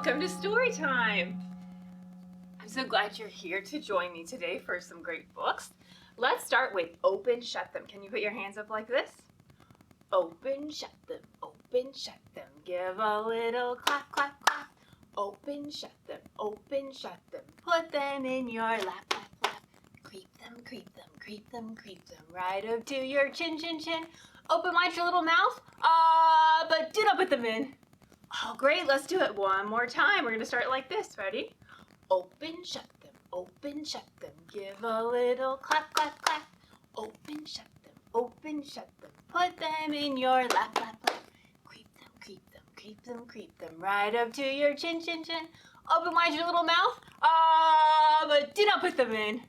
Welcome to Storytime! I'm so glad you're here to join me today for some great books. Let's start with Open, Shut Them. Can you put your hands up like this? Open, shut them, give a little clap, clap, clap. Open, shut them, put them in your lap, lap, lap. Creep them, right up to your chin, chin, chin. Open wide your little mouth, but do not put them in. Oh, great, let's do it one more time. We're gonna start like this, ready? Open, shut them, give a little clap, clap, clap. Open, shut them, put them in your lap, lap, lap. Creep them, right up to your chin, chin, chin. Open wide your little mouth, but do not put them in.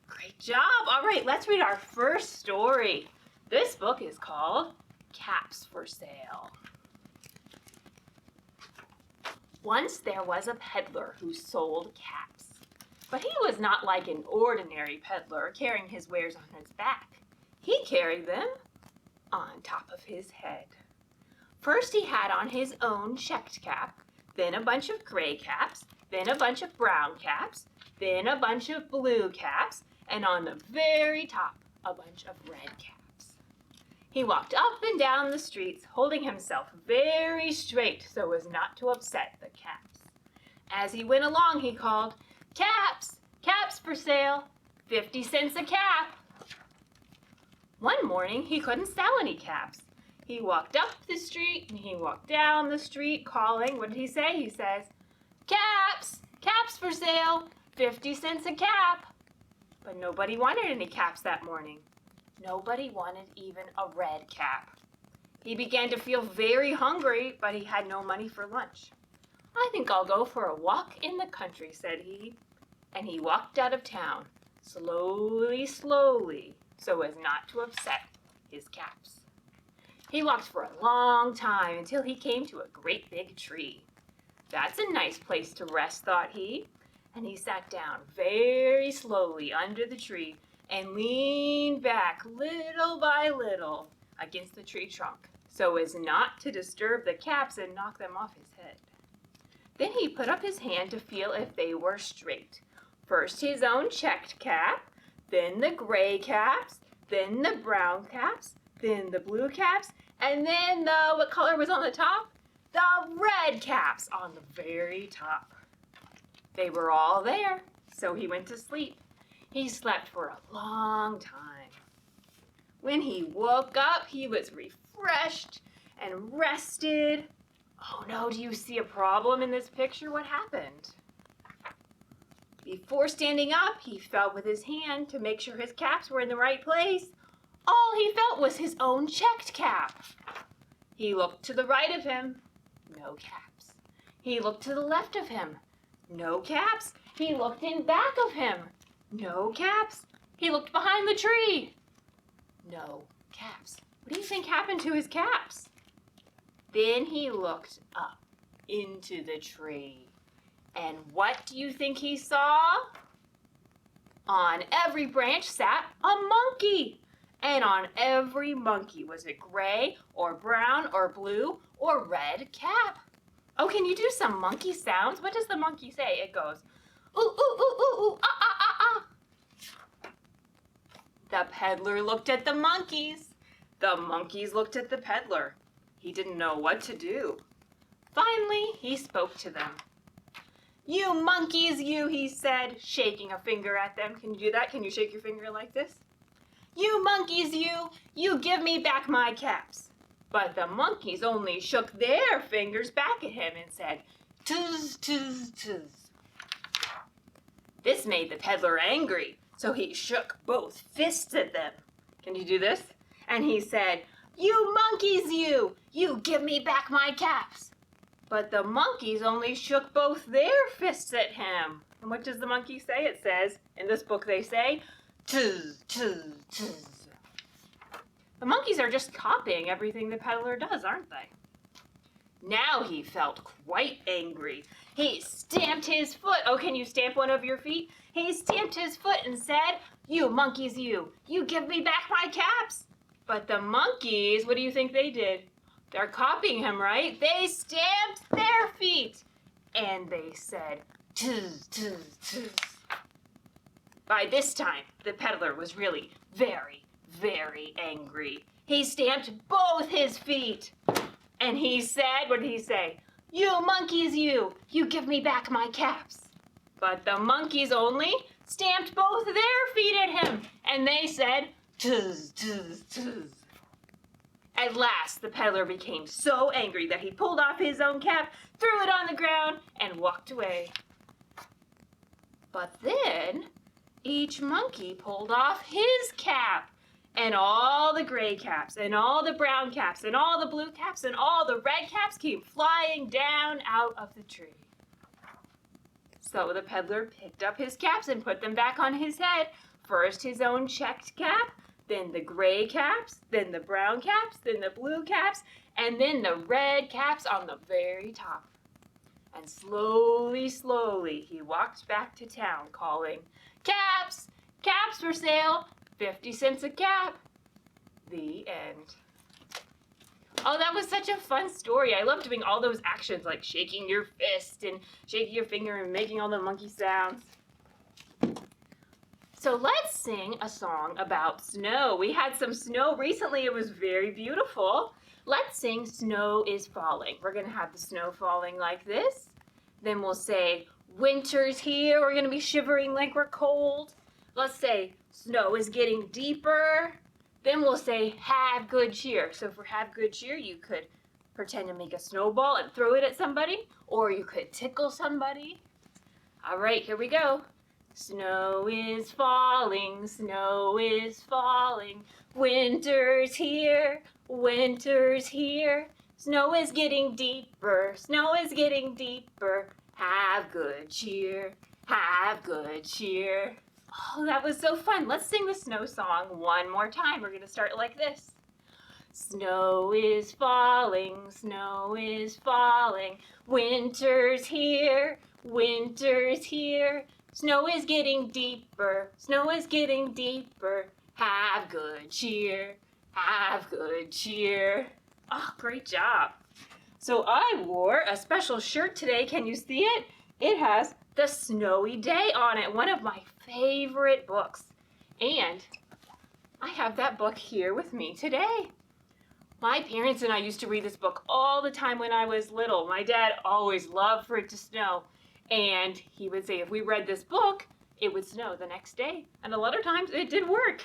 Great job. All right, let's read our first story. This book is called Caps for Sale. Once there was a peddler who sold caps, but he was not like an ordinary peddler carrying his wares on his back. He carried them on top of his head. First he had on his own checked cap, then a bunch of gray caps, then a bunch of brown caps, then a bunch of blue caps, and on the very top, a bunch of red caps. He walked up and down the streets, holding himself very straight so as not to upset the caps. As he went along, he called, "Caps! Caps for sale! 50 cents a cap!" One morning, he couldn't sell any caps. He walked up the street and he walked down the street calling, what did he say? He says, "Caps! Caps for sale! 50 cents a cap!" But nobody wanted any caps that morning. Nobody wanted even a red cap. He began to feel very hungry, but he had no money for lunch. "I think I'll go for a walk in the country," said he. And he walked out of town, slowly, slowly, so as not to upset his caps. He walked for a long time until he came to a great big tree. "That's a nice place to rest," thought he. And he sat down very slowly under the tree and leaned back little by little against the tree trunk so as not to disturb the caps and knock them off his head. Then he put up his hand to feel if they were straight. First his own checked cap, then the gray caps, then the brown caps, then the blue caps, and then what color was on the top? The red caps on the very top. They were all there, so he went to sleep. He slept for a long time. When he woke up, he was refreshed and rested. Oh no, do you see a problem in this picture? What happened? Before standing up, he felt with his hand to make sure his caps were in the right place. All he felt was his own checked cap. He looked to the right of him. No caps. He looked to the left of him. No caps. He looked in back of him. No caps. He looked behind the tree. No caps. What do you think happened to his caps? Then he looked up into the tree. And what do you think he saw? On every branch sat a monkey. And on every monkey was a gray or brown or blue or red cap. Oh, can you do some monkey sounds? What does the monkey say? It goes, "Ooh, ooh, ooh, ooh, ooh, ah, ah, ah, ah." The peddler looked at the monkeys. The monkeys looked at the peddler. He didn't know what to do. Finally, he spoke to them. "You monkeys, you," he said, shaking a finger at them. Can you do that? Can you shake your finger like this? "You monkeys, you give me back my caps." But the monkeys only shook their fingers back at him and said, "Tuzz, tuzz, tuzz." This made the peddler angry, so he shook both fists at them. Can you do this? And he said, "You monkeys, you give me back my caps." But the monkeys only shook both their fists at him. And what does the monkey say? It says, in this book they say, "Tuzz, tuzz, tuzz." The monkeys are just copying everything the peddler does, aren't they? Now he felt quite angry. He stamped his foot. Oh, can you stamp one of your feet? He stamped his foot and said, "You monkeys, you give me back my caps." But the monkeys, what do you think they did? They're copying him, right? They stamped their feet. and they said, "Tz, tz, tz." By this time, the peddler was really very, very angry. He stamped both his feet, and he said, what did he say? "You monkeys, you give me back my caps." But the monkeys only stamped both their feet at him, and they said, "Tz, tz, tz." At last, the peddler became so angry that he pulled off his own cap, threw it on the ground, and walked away. But then, each monkey pulled off his cap, and all the gray caps, and all the brown caps, and all the blue caps, and all the red caps came flying down out of the tree. So the peddler picked up his caps and put them back on his head. First his own checked cap, then the gray caps, then the brown caps, then the blue caps, and then the red caps on the very top. And slowly, slowly, he walked back to town calling, "Caps! Caps for sale! 50 cents a cap." The end. Oh, that was such a fun story. I love doing all those actions like shaking your fist and shaking your finger and making all the monkey sounds. So let's sing a song about snow. We had some snow recently. It was very beautiful. Let's sing "Snow is Falling." We're going to have the snow falling like this. Then we'll say, "Winter's here." We're going to be shivering like we're cold. Let's say, "Snow is getting deeper." Then we'll say, "Have good cheer." So for have good cheer, you could pretend to make a snowball and throw it at somebody, or you could tickle somebody. All right, here we go. Snow is falling, snow is falling. Winter's here, winter's here. Snow is getting deeper, snow is getting deeper. Have good cheer, have good cheer. Oh, that was so fun. Let's sing the snow song one more time. We're going to start like this. Snow is falling, snow is falling. Winter's here, winter's here. Snow is getting deeper, snow is getting deeper. Have good cheer, have good cheer. Oh, great job. So I wore a special shirt today. Can you see it? It has The Snowy Day on it, one of my favorite books. And I have that book here with me today. My parents and I used to read this book all the time when I was little. My dad always loved for it to snow. And he would say if we read this book, it would snow the next day. And a lot of times it did work.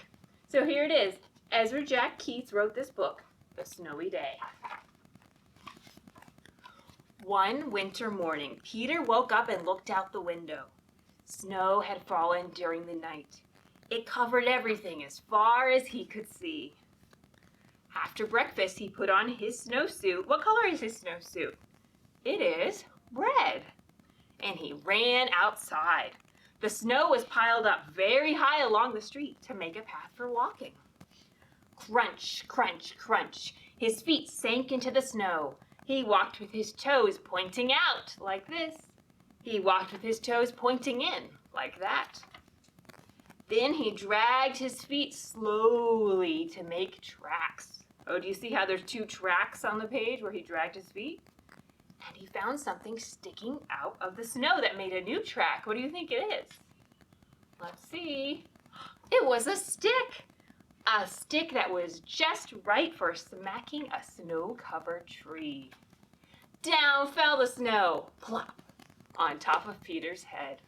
So here it is. Ezra Jack Keats wrote this book, The Snowy Day. One winter morning, Peter woke up and looked out the window. Snow had fallen during the night. It covered everything as far as he could see. After breakfast, he put on his snowsuit. What color is his snowsuit? It is red. And he ran outside. The snow was piled up very high along the street to make a path for walking. Crunch, crunch, crunch. His feet sank into the snow. He walked with his toes pointing out, like this. He walked with his toes pointing in, like that. Then he dragged his feet slowly to make tracks. Oh, do you see how there's two tracks on the page where he dragged his feet? And he found something sticking out of the snow that made a new track. What do you think it is? Let's see. It was a stick. A stick that was just right for smacking a snow-covered tree. Down fell the snow, plop, on top of Peter's head.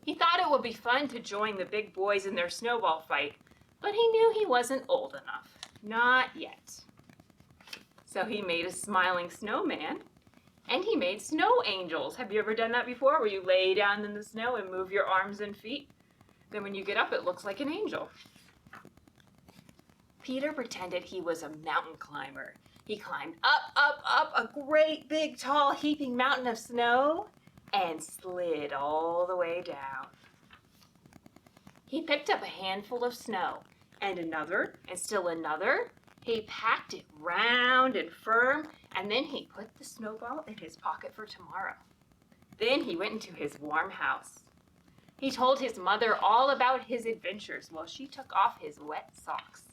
He thought it would be fun to join the big boys in their snowball fight, but he knew he wasn't old enough. Not yet. So he made a smiling snowman, and he made snow angels. Have you ever done that before, where you lay down in the snow and move your arms and feet? Then when you get up, it looks like an angel. Peter pretended he was a mountain climber. He climbed up, up, up a great big tall heaping mountain of snow and slid all the way down. He picked up a handful of snow and another and still another. He packed it round and firm, and then he put the snowball in his pocket for tomorrow. Then he went into his warm house. He told his mother all about his adventures while she took off his wet socks.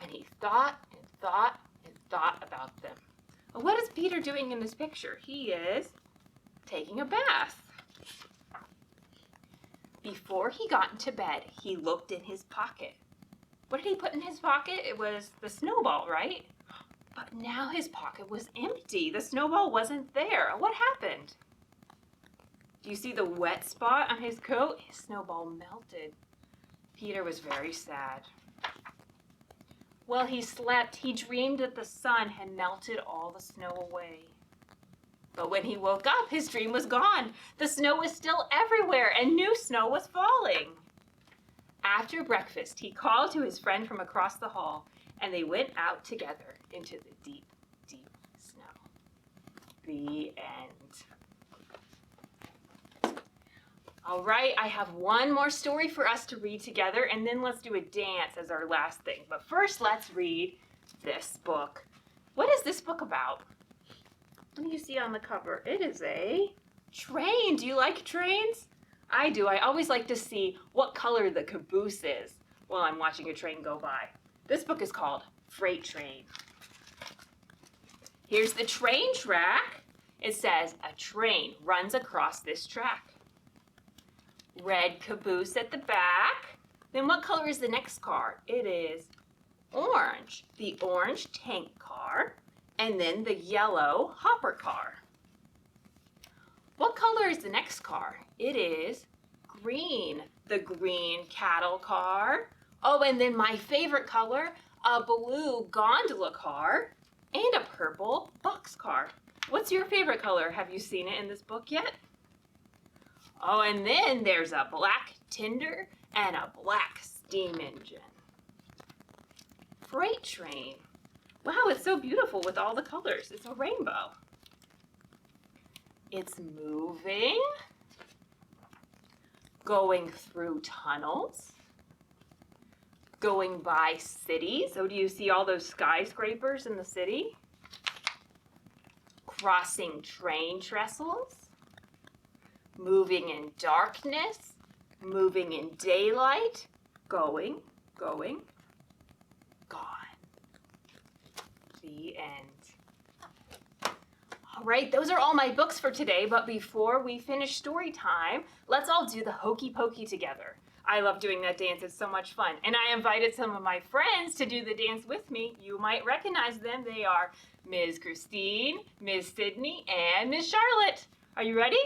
And he thought and thought and thought about them. What is Peter doing in this picture? He is taking a bath. Before he got into bed, he looked in his pocket. What did he put in his pocket? It was the snowball, right? But now his pocket was empty. The snowball wasn't there. What happened? Do you see the wet spot on his coat? His snowball melted. Peter was very sad. While he slept, he dreamed that the sun had melted all the snow away. But when he woke up, his dream was gone. The snow was still everywhere, and new snow was falling. After breakfast, he called to his friend from across the hall, and they went out together into the deep, deep snow. The end. All right, I have one more story for us to read together, and then let's do a dance as our last thing. But first, let's read this book. What is this book about? What do you see on the cover? It is a train. Do you like trains? I do. I always like to see what color the caboose is while I'm watching a train go by. This book is called Freight Train. Here's the train track. It says, a train runs across this track. Red caboose at the back. Then what color is the next car? It is orange. The orange tank car. And then the yellow hopper car. What color is the next car? It is green. The green cattle car. Oh, and then my favorite color, a blue gondola car and a purple box car. What's your favorite color? Have you seen it in this book yet? Oh, and then there's a black tender and a black steam engine. Freight train. Wow, it's so beautiful with all the colors. It's a rainbow. It's moving, going through tunnels, going by cities. Oh, do you see all those skyscrapers in the city? Crossing train trestles, moving in darkness, moving in daylight, going, gone. The end. All right, those are all my books for today, but before we finish story time, let's all do the hokey pokey together. I love doing that dance, it's so much fun. And I invited some of my friends to do the dance with me. You might recognize them. They are Ms. Christine, Ms. Sydney, and Ms. Charlotte. Are you ready?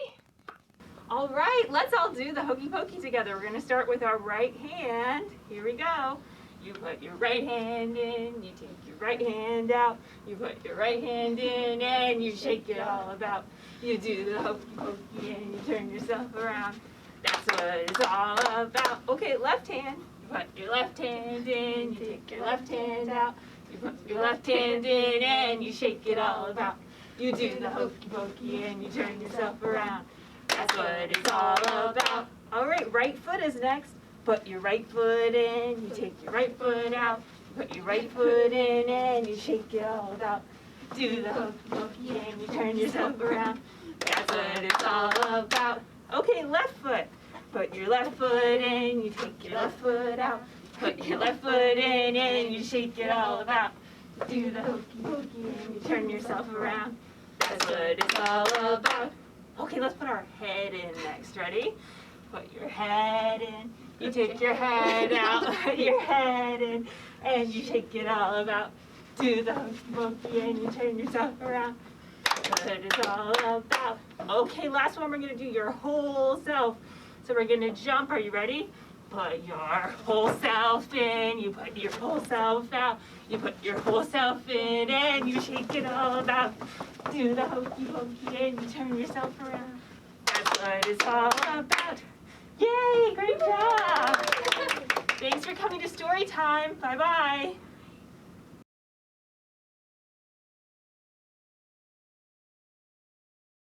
All right, let's all do the hokey pokey together. We're gonna start with our right hand. Here we go. You put your right hand in, you take your right hand out, you put your right hand in and you shake it all about. You do the hokey pokey and you turn yourself around. That's what it's all about. Okay, left hand. You put your left hand in, you take your left hand out, you put your left hand in and you shake it all about. You do the hokey pokey and you turn yourself around. That's what it's all about. All right, right foot is next. Put your right foot in, you take your right foot out, you put your right foot in and you shake it all about. Do the hokey pokey and you turn yourself around. That's what it's all about. Okay, left foot. Put your left foot in, you take your left foot out, put your left foot in and you shake it all about. Do the hokey pokey and you turn yourself around. That's what it's all about. Okay, let's put our head in next. Ready? Put your head in. You take your head out, put your head in, and you shake it all about. Do the hokey pokey and you turn yourself around. That's what it's all about. Okay, last one, we're gonna do your whole self. So we're gonna jump, are you ready? Put your whole self in, you put your whole self out, you put your whole self in, and you shake it all about. Do the hokey pokey and you turn yourself around. That's what it's all about. Yay, great job! Thanks for coming to Storytime. Bye-bye.